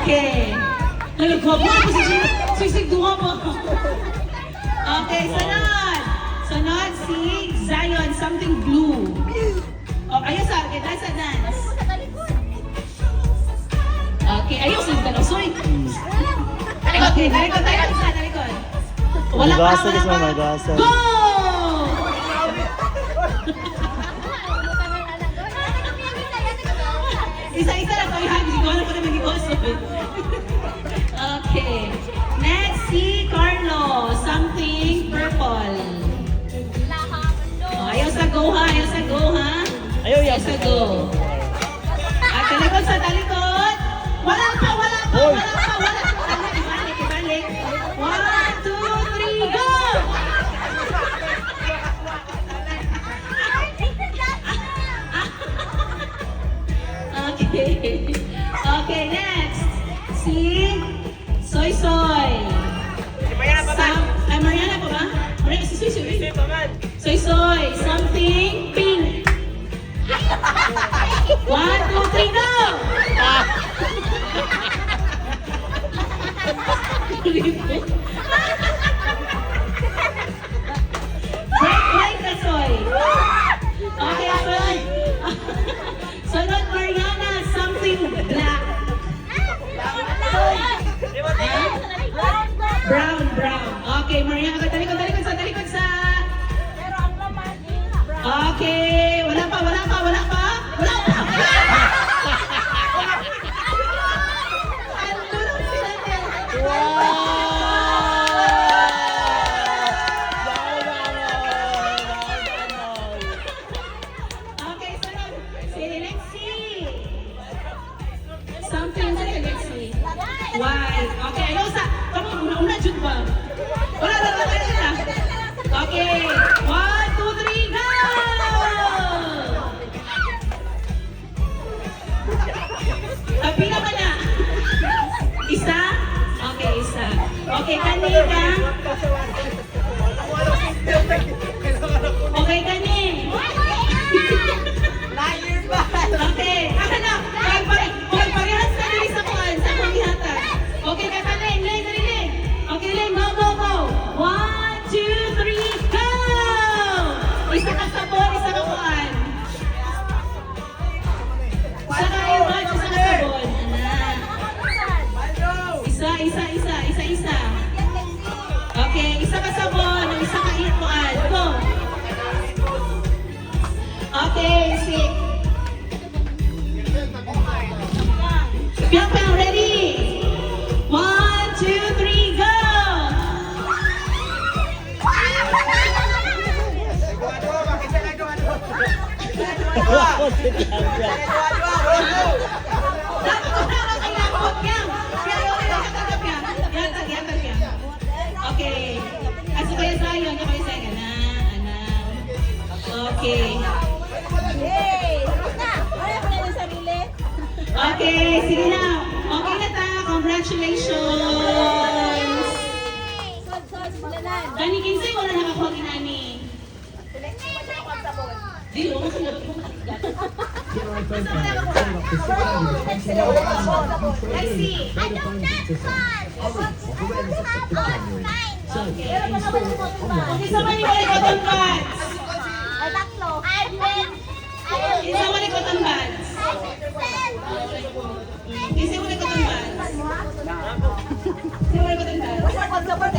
Okay. Nagkwapo na po si Sisigduha po. Okay, sunod. Sunod si Zion, something blue. Oh, ayaw sa akin, dahil sa dance. Okay, ayaw sa talosoy. Okay, nalikod tayo sa nalikod. Wala pa, wala pa. Go! Isa-isa lang tayo, hindi ko alam kung naman i-gosoy. Okay. Next, si Carlo. Something purple. Oh, ayaw sa go ha. Ayaw sa go ha. Ayaw sa go. At talikod sa talikod. Wala pa, wala pa, wala pa, wala pa. Ibalik, ibalik. 1, 2, 3, go! Okay. Okay, next. Si Soy Soy. Mariana pa ba? Mariana si Soy Soy. Soy Soy. Something pink. 1, 2, 3, go! Break na Soy. Okay, Soy. Sunod Mariana, something black. Brown, brown. Okay, Mariana, talikod sa. Okay, wala pa. Okay, sunod. Si Lexi. Something si Lexi. White. Okay, ayaw sa. Una, June ba? Wala. Okay. 1, 2, 3, go! Pila ka na? Isa? Okay, isa. Okay, kanina. Okay, kanin. Okay, aka na. Huwag parehas na rin sa kuwan, sa kumihata. Okay, kakanin. Len. Okay, Len, go. 1, 2, 3, go! Isa ka sabon, isa ka kuwan. Isa ka iwan, isa ka sabon. Isa. Okay, isa ka sabon, isa ka iwan. Go! Okay, six. Piang, ready? 1, 2, 3, go! Okay. Aso kaya Zion, kaya Zion. Okay. Okay, sige na. Okay na ta. Congratulations. Dani, kinsay wala nakakuha ginani. Di, wala sila. Let's see. I don't have fun. Okay, sa mani wala cotton buds. Isa wala cotton buds. Isa wala cotton buds. Isa wala cotton buds.